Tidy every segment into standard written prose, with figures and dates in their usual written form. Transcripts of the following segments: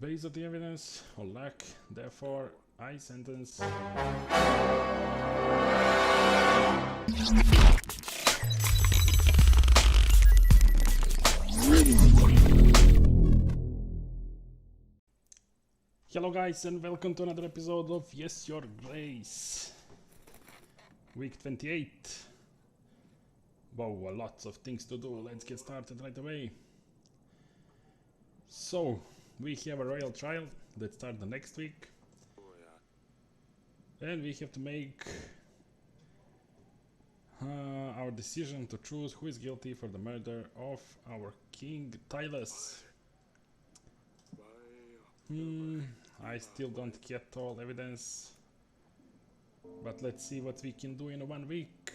Based on the evidence or lack, therefore, I sentence. Hello guys and welcome to another episode of Yes Your Grace. Week 28. Wow, lots of things to do. Let's get started right away. So, we have a royal trial that starts the next week. And we have to make our decision to choose who is guilty for the murder of our King Tylus. I still don't get all evidence, but let's see what we can do in 1 week.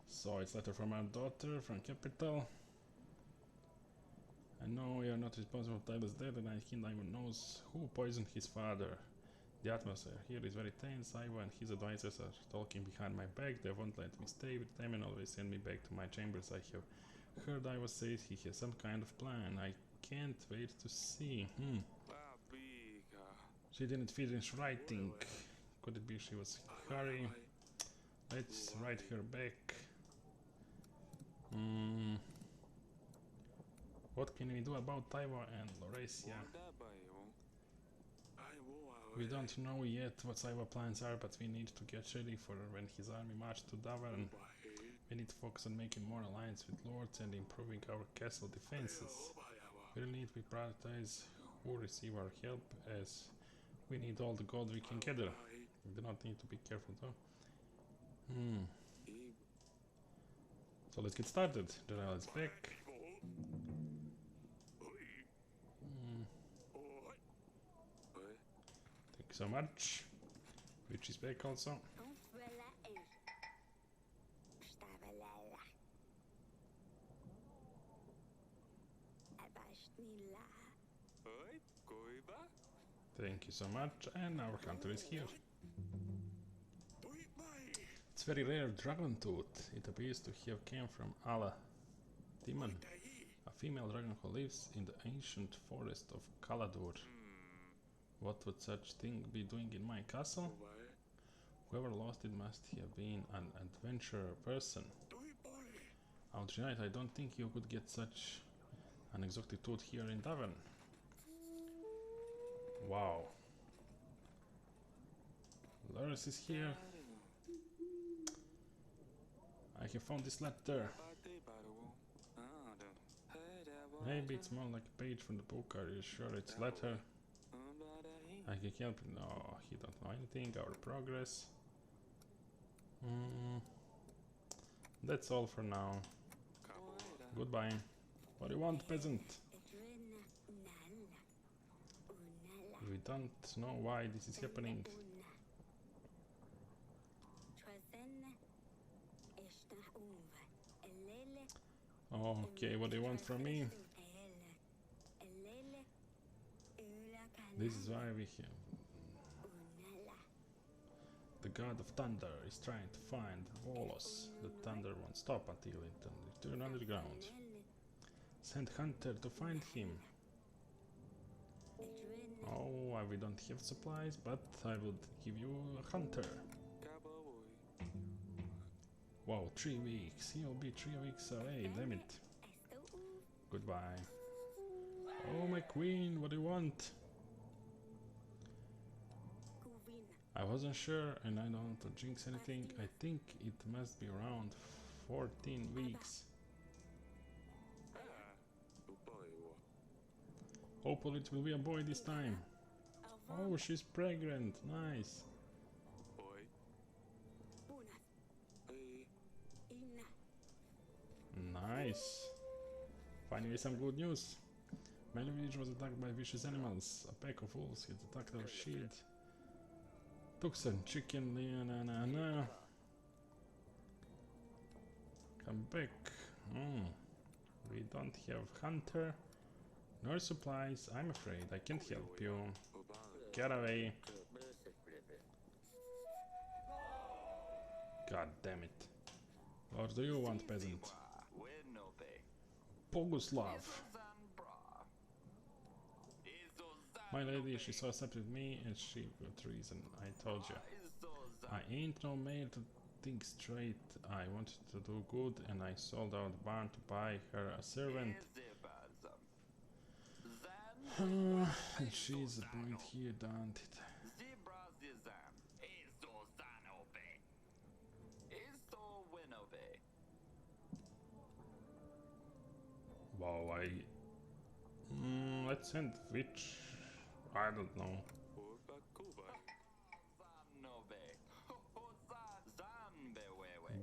So it's letter from our daughter from capital. I know you are not responsible for Tylus' death, and I think Ivan knows who poisoned his father. The atmosphere here is very tense. Ivan and his advisors are talking behind my back. They won't let me stay with them and always send me back to my chambers. I have heard Ivan says he has some kind of plan. I can't wait to see. She didn't finish writing. Could it be she was in a hurry? Let's write her back. What can we do about Taiwan and Laurasia? We don't know yet what Saiwa plans are, but we need to get ready for when his army marches to Davern. We need to focus on making more alliance with lords and improving our castle defenses. We really need to prioritize who receive our help, as we need all the gold we can gather. We do not need to be careful though. So let's get started. General is back. Thank you so much. Which is back also. Thank you so much, and our hunter is here. It's very rare dragon tooth. It appears to have came from Allah Demon, a female dragon who lives in the ancient forest of Kaladur. What would such thing be doing in my castle? Whoever lost it must have been an adventurer person. Tonight, I don't think you could get such an exotic tooth here in Davern. Wow. Lars is here. I have found this letter. Maybe it's more like a page from the book. Are you sure it's a letter? I can help you. No, he don't know anything. Our progress. That's all for now. Goodbye. What do you want, peasant? We don't know why this is happening. Okay, what do you want from me? This is why we have... The god of thunder is trying to find Volos. The thunder won't stop until it returns underground. Send hunter to find him. Oh, we don't have supplies, but I will give you a hunter. Wow, 3 weeks. He'll be 3 weeks away, damn it. Goodbye. Oh, my queen, what do you want? I wasn't sure, and I don't want to jinx anything. I think it must be around 14 weeks. Hopefully it will be a boy this time. Oh, she's pregnant. Nice. Nice. Finally some good news. My village was attacked by vicious animals. A pack of wolves had attacked our shield. Took some chicken. Come back. We don't have hunter. Nor supplies. I'm afraid I can't help you. Get away. God damn it. What do you want, peasant? Boguslav. My lady, she saw up with me and she got reason, I told you. I ain't no man to think straight. I wanted to do good and I sold out the barn to buy her a servant. And she's a point here, don't it? Wow, let's send which... I don't know.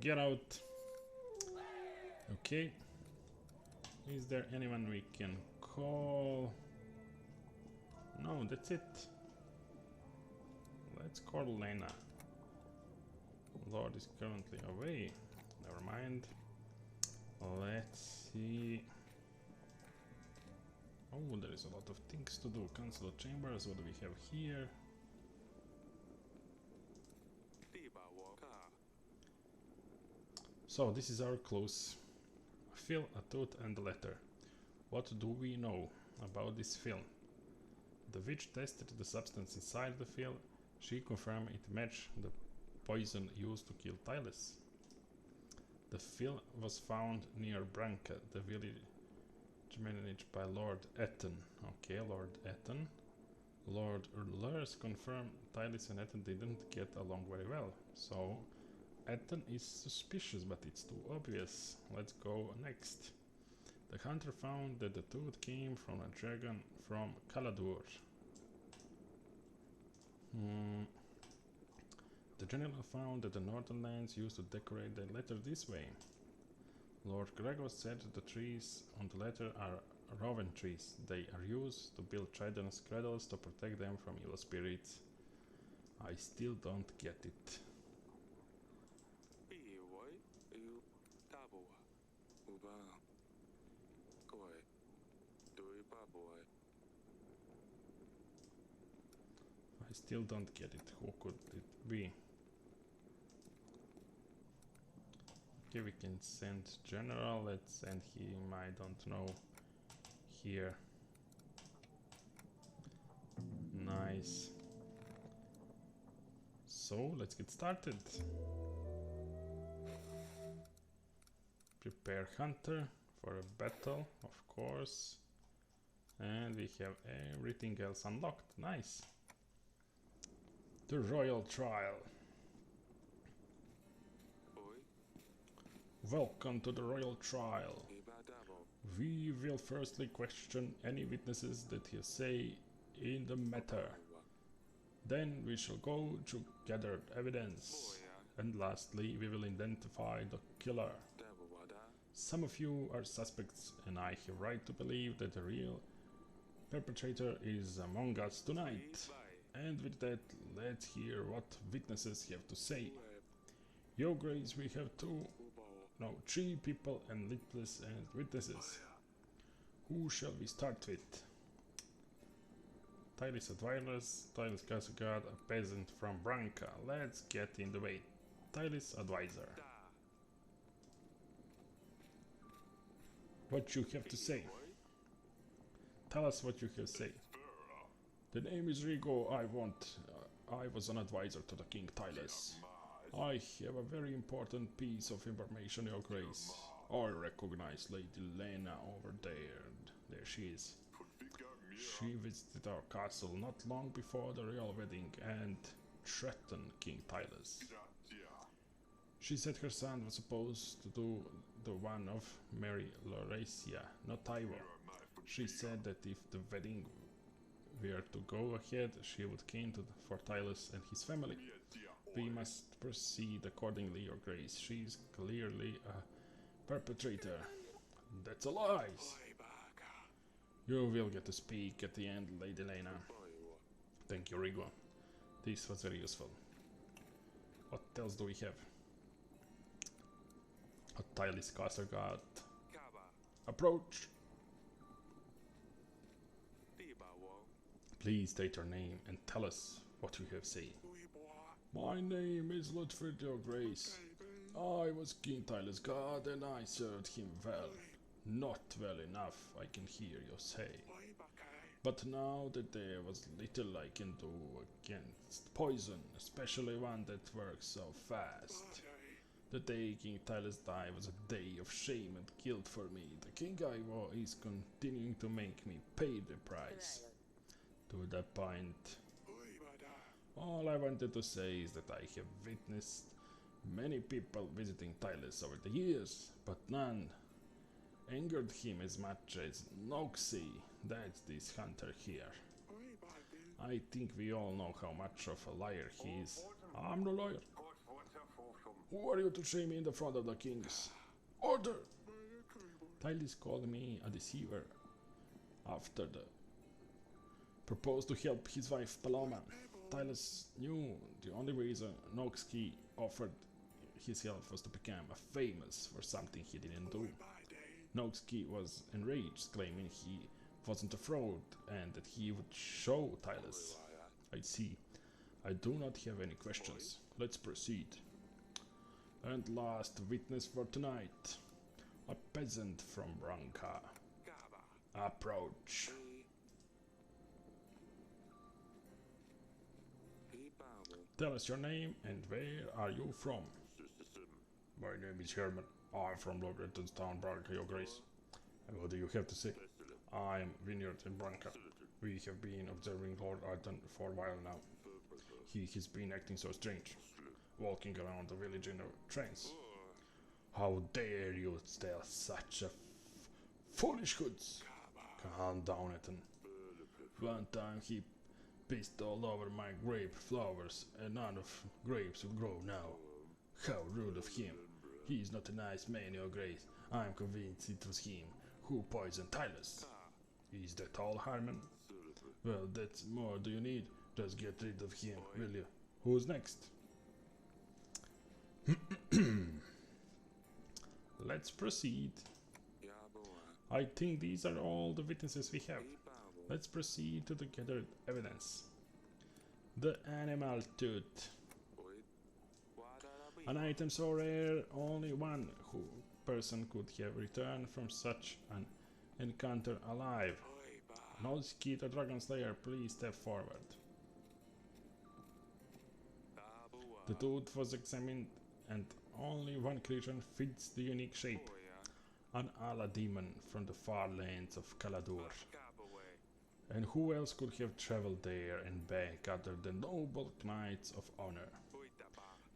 Get out. Okay. Is there anyone we can call? No, that's it. Let's call Lena. Lord is currently away. Never mind. Let's see. Oh, there is a lot of things to do. Council of Chambers, what do we have here? So, this is our clues. A fill, a tooth and a letter. What do we know about this fill? The witch tested the substance inside the fill. She confirmed it matched the poison used to kill Tylus. The fill was found near Branca, the village managed by Lord Etten. Okay, Lord Etten. Lord Urlers confirmed Tylus and Etten didn't get along very well. So, Etten is suspicious, but it's too obvious. Let's go next. The hunter found that the tooth came from a dragon from Caladur. The general found that the northern lands used to decorate their letter this way. Lord Gregor said the trees on the letter are rowan trees. They are used to build tridents cradles to protect them from evil spirits. I still don't get it. I still don't get it. Who could it be? Okay, we can send general. Let's send him, I don't know, here. Nice. So, let's get started. Prepare hunter for a battle, of course. And we have everything else unlocked. Nice. The royal trial. Welcome to the royal trial. We will firstly question any witnesses that you say in the matter. Then we shall go to gather evidence. And lastly, we will identify the killer. Some of you are suspects, and I have right to believe that the real perpetrator is among us tonight. And with that, let's hear what witnesses have to say. Your Grace, we have three people and litless and witnesses. Who shall we start with? Tylus Advisors, Tylus Casagard, a peasant from Branca. Let's get in the way. Tylus Advisor. What you have to say? Tell us what you have to say. The name is Rigo. I was an advisor to the King Tylus. I have a very important piece of information, Your Grace. I recognize Lady Lena over there. There she is. She visited our castle not long before the royal wedding and threatened King Tylus. She said her son was supposed to do the one of Mary Laurasia, not Ivor. She said that if the wedding were to go ahead, she would king for Tylus and his family. We must proceed accordingly, Your Grace. She is clearly a perpetrator. That's a lie! You will get to speak at the end, Lady Lena. Thank you, Rigo. This was very useful. What else do we have? A Tylus Casagard. Approach! Please state your name and tell us what you have said. My name is Ludford, Your Grace. I was King Tylus' guard and I served him well. Not well enough, I can hear you say. But now that there was little I can do against poison, especially one that works so fast. The day King Tylus died was a day of shame and guilt for me. The King I was is continuing to make me pay the price. To that point, all I wanted to say is that I have witnessed many people visiting Tylus over the years, but none angered him as much as Noxie, that's this hunter here. I think we all know how much of a liar he is. I'm no lawyer. Who are you to shame me in the front of the kings? Order! Tylus called me a deceiver after the proposed to help his wife Paloma. Tylus knew the only reason Noxie offered his help was to become famous for something he didn't do. Noxie was enraged, claiming he wasn't a fraud and that he would show Tylus. I see. I do not have any questions. Let's proceed. And last witness for tonight. A peasant from Branka. Approach. Tell us your name and where are you from? My name is Herman. I'm from Town, Branka, your grace. And what do you have to say? I am Vineyard in Branka. We have been observing Lord Arden for a while now. He has been acting so strange, walking around the village in a trance. How dare you tell such a foolish goods? Calm down, Ethan. One time he pissed all over my grape flowers and none of grapes will grow now. How rude of him. He is not a nice man, your grace. I am convinced it was him who poisoned Tylus. Is that all, Harman? Well, that's more do you need. Just get rid of him, will you? Who's next? Let's proceed. I think these are all the witnesses we have. Let's proceed to the gathered evidence. The animal tooth. An item so rare, only one person could have returned from such an encounter alive. Noxie the Dragon Slayer, please step forward. The tooth was examined and only one creature fits the unique shape. An Ala demon from the far lands of Caladur. And who else could have traveled there and back other than noble knights of honor?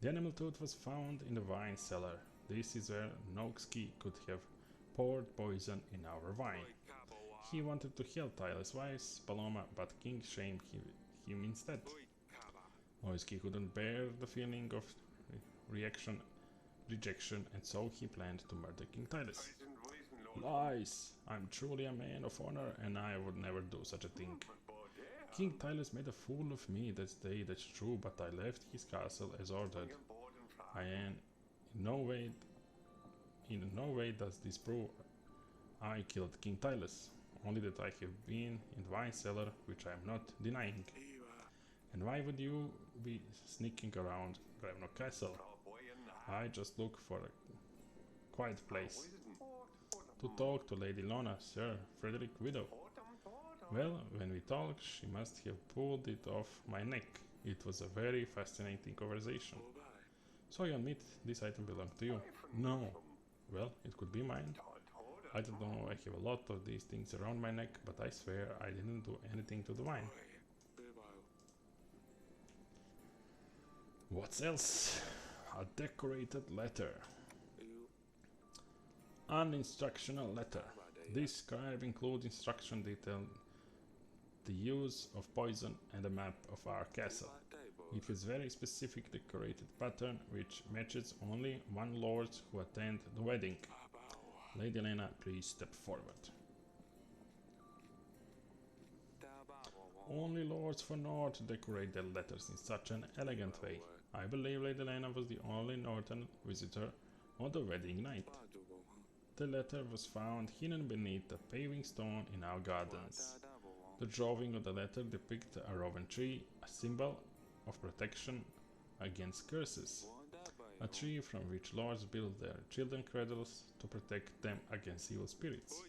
The animal tooth was found in the wine cellar. This is where Noxie could have poured poison in our wine. He wanted to help Tylus' wife, Paloma, but King shamed him instead. Noxie couldn't bear the feeling of rejection, and so he planned to murder King Tylus. Lies! I'm truly a man of honor and I would never do such a thing. King Tylus made a fool of me that day, that's true, but I left his castle as ordered. In no way does this prove I killed King Tylus, only that I have been in the wine cellar, which I am not denying. And why would you be sneaking around Grevno Castle? I just look for a quiet place to talk to Lady Lona, Sir Frederick Widow. Well, when we talked, she must have pulled it off my neck. It was a very fascinating conversation. So you admit this item belonged to you? No. Well, it could be mine. I don't know, I have a lot of these things around my neck, but I swear I didn't do anything to the wine. What else? A decorated letter. An instructional letter. This scribe includes instruction detailing the use of poison and a map of our castle. It has very specific decorated pattern which matches only one lord who attend the wedding. Lady Elena, please step forward. Only lords for North decorate their letters in such an elegant way. I believe Lady Elena was the only northern visitor on the wedding night. The letter was found hidden beneath a paving stone in our gardens. The drawing of the letter depicts a rowan tree, a symbol of protection against curses. A tree from which lords build their children cradles to protect them against evil spirits.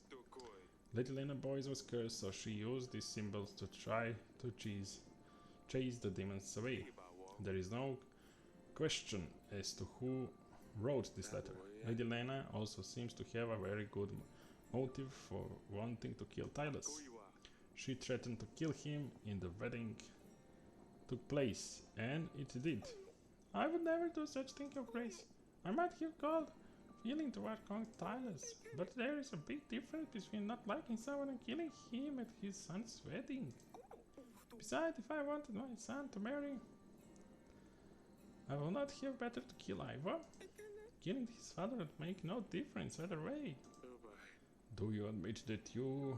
Little Lena Boys was cursed, so she used these symbols to try to chase the demons away. There is no question as to who wrote this letter. Lady Lena also seems to have a very good motive for wanting to kill Tylus. She threatened to kill him in the wedding took place, and it did. I would never do such thing, Your Grace. I might have called feeling toward Count Tylus, but there is a big difference between not liking someone and killing him at his son's wedding. Besides, if I wanted my son to marry, I will not have better to kill Ivor. Killing his father would make no difference either way. Do you admit that your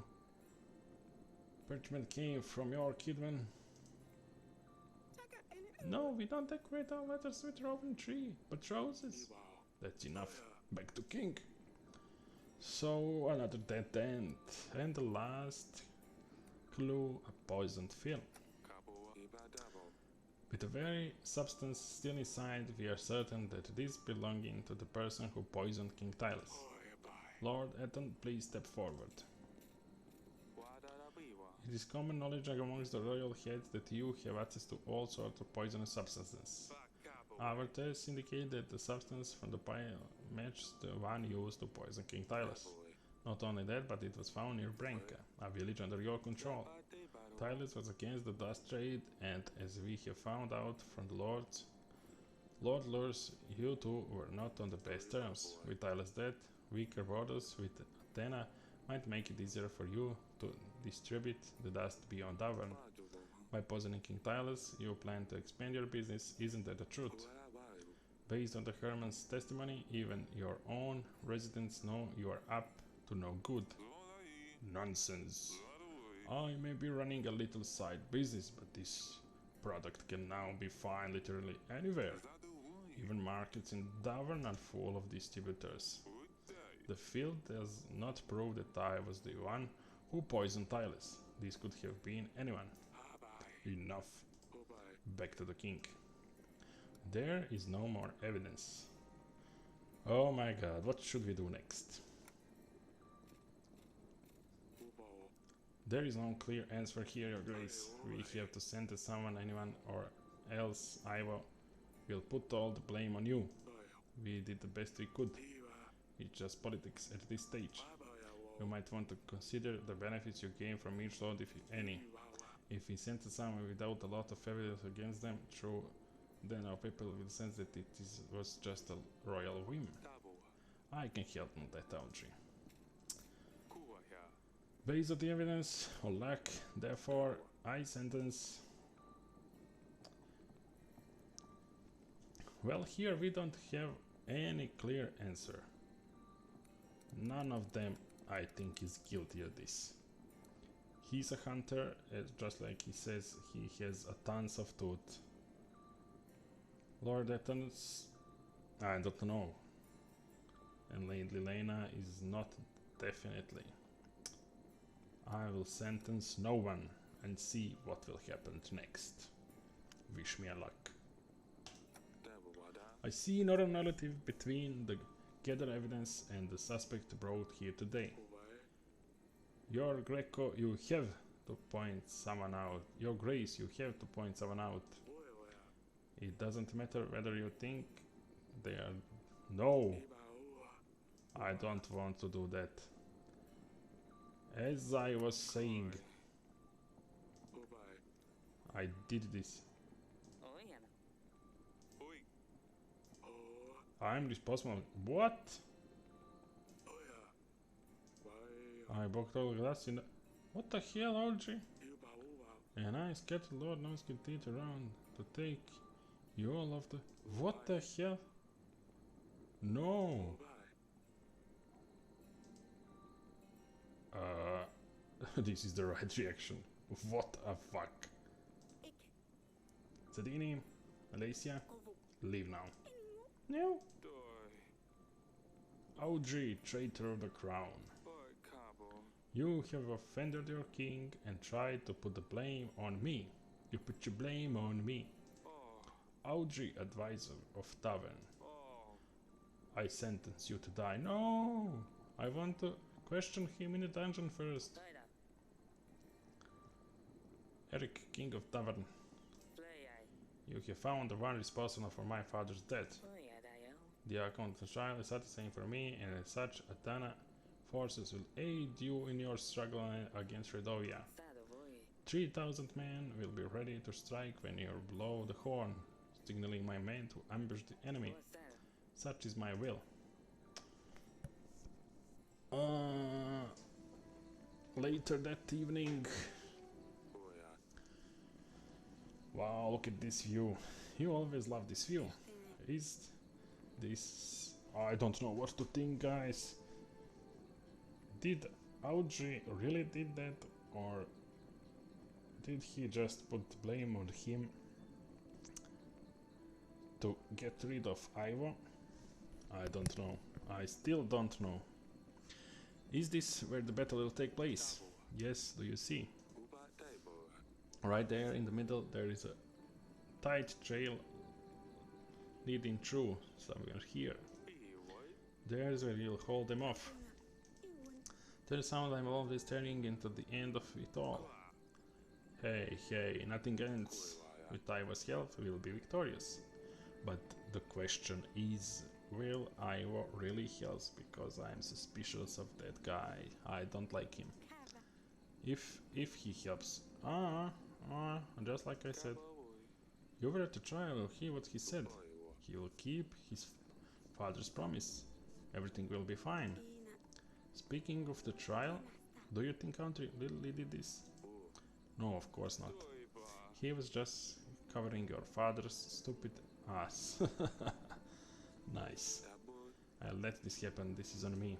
parchment came from your kidman? No, we don't decorate our letters with rowan tree, but roses. That's enough. Back to King. So, another dead end. And the last clue, a poisoned film. With the very substance still inside, we are certain that it is belonging to the person who poisoned King Tylus. Lord Ethan, please step forward. It is common knowledge amongst the royal heads that you have access to all sorts of poisonous substances. Our tests indicate that the substance from the pile matches the one used to poison King Tylus. Not only that, but it was found near Branka, a village under your control. Tylus was against the dust trade, and as we have found out from the Lord Lurs, you two were not on the best terms. With Tylus' death, weaker borders with Athena might make it easier for you to distribute the dust beyond Davern. By poisoning King Tylus, you plan to expand your business, isn't that the truth? Based on the Herman's testimony, even your own residents know you are up to no good. Nonsense. I may be running a little side business, but this product can now be found literally anywhere. Even markets in Davern are full of distributors. The field does not prove that I was the one who poisoned Tylus. This could have been anyone. Enough. Back to the king. There is no more evidence. Oh my god, what should we do next? There is no clear answer here, Your Grace. We have to sentence someone, anyone, or else Ivo will put all the blame on you. We did the best we could. It's just politics at this stage. You might want to consider the benefits you gain from each load, if any. If we sentence someone without a lot of evidence against them, then our people will sense that was just a royal whim. I can help on that, Audrey. Based on the evidence or lack, therefore, I sentence... Well, here we don't have any clear answer. None of them, I think, is guilty of this. He's a hunter, just like he says, he has a tons of tooth. Lord Ethan's, I don't know. And Lady Lena is not definitely. I will sentence no one and see what will happen next. Wish me luck. I see no relative between the gathered evidence and the suspect brought here today. Your Greco, you have to point someone out. Your Grace, you have to point someone out. It doesn't matter whether you think they are... No! I don't want to do that. As I was saying, I did this. I'm responsible. What? I broke all glass in the... What the hell, Audrey? And I scattered Lord knows good teeth around to take you all of the... What the hell? No! This is the right reaction. What a fuck. Zadini, Alicia, leave now. No. Audrey, traitor of the crown. You have offended your king and tried to put the blame on me. You put your blame on me. Audrey, advisor of Tavern. I sentence you to die. No! I want to Question him in the dungeon first. Eric, king of tavern. You have found the one responsible for my father's death. The account of the trial is satisfying for me, and as such, Atana forces will aid you in your struggle against Redovia. 3,000 men will be ready to strike when you blow the horn, signaling my men to ambush the enemy. Such is my will. Later that evening. Wow, look at this view. You always love this view. Is this... I don't know what to think, guys. Did Audrey really did that, or did he just put blame on him to get rid of Ivo? I don't know. I still don't know. Is this where the battle will take place? Yes, do you see? Right there in the middle there is a tight trail leading through somewhere here. There's where you'll hold them off. There sound I'm always turning into the end of it all. Hey, nothing ends. With Ivo's help we'll be victorious. But the question is, will Ivo really help? Because I'm suspicious of that guy. I don't like him. If he helps, just like I said, you were at the trial, you'll hear what he said. He will keep his father's promise. Everything will be fine. Speaking of the trial, do you think Country Lily did this? No, of course not. He was just covering your father's stupid ass. Nice. I'll let this happen, this is on me.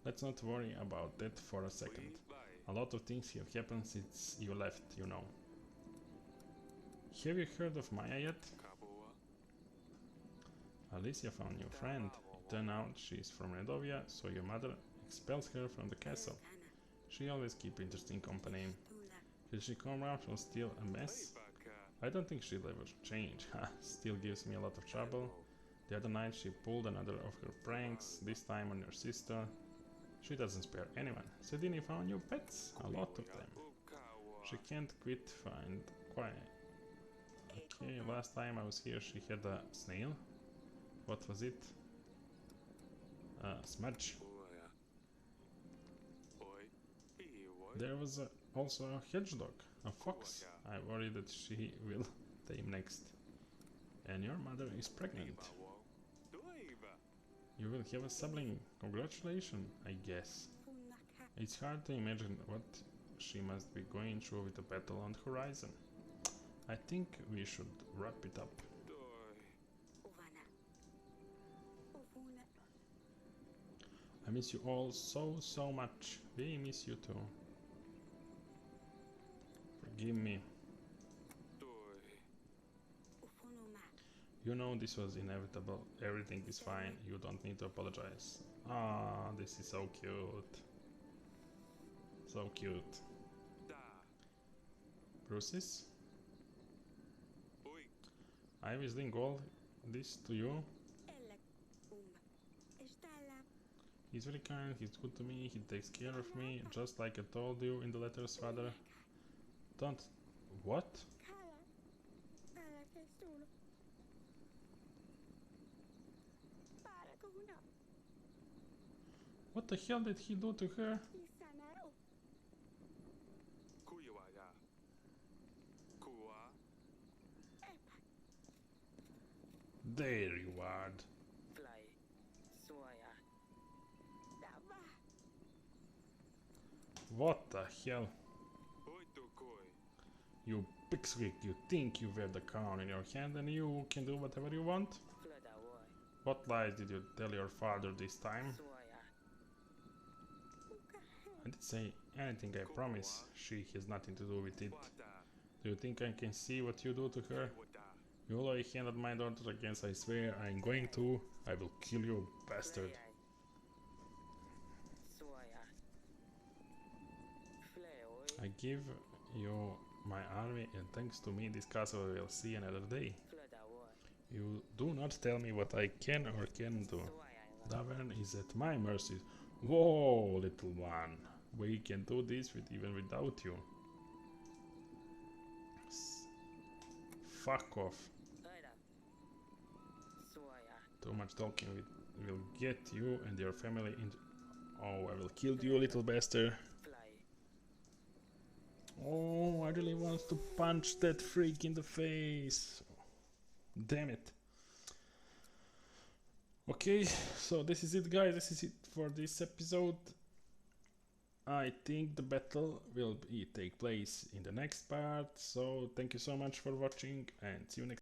Let's not worry about that for a second. A lot of things have happened since you left, you know. Have you heard of Maya yet? Alicia found your friend. It turned out she's from Redovia, so your mother expels her from the castle. She always keeps interesting company. Will she come around from still a mess? I don't think she'll ever change. Still gives me a lot of trouble. The other night she pulled another of her pranks, this time on your sister. She doesn't spare anyone. Sedini found new pets, a lot of them. She can't quit find quiet. Okay, last time I was here she had a snail. What was it? Smudge. There was also a hedgehog, a fox. I worry that she will tame next. And your mother is pregnant. You will have a sibling. Congratulations, I guess. It's hard to imagine what she must be going through with the battle on the horizon. I think we should wrap it up. I miss you all so much. We miss you too. Forgive me. You know this was inevitable. Everything is fine. You don't need to apologize. Ah, this is so cute. So cute. Bruces? I was doing all this to you. He's very kind, he's good to me, he takes care of me, just like I told you in the letters, father. Don't... What? What the hell did he do to her? There you are. What the hell? You pixwick, you think you wear the crown in your hand and you can do whatever you want? What lies did you tell your father this time? I didn't say anything, I promise. She has nothing to do with it. Do you think I can see what you do to her? You lay a hand at my daughter against I swear I'm going to. I will kill you, bastard. I give you my army and thanks to me this castle will see another day. You do not tell me what I can or can't do. Davern is at my mercy. Whoa, little one. We can do this even without you. Fuck off. Too much talking will get you and your family in. Oh, I will kill you, little bastard. Oh, I really want to punch that freak in the face. Damn it. Okay, so this is it, guys. This is it for this episode. I think the battle will take place in the next part. So thank you so much for watching and see you next time.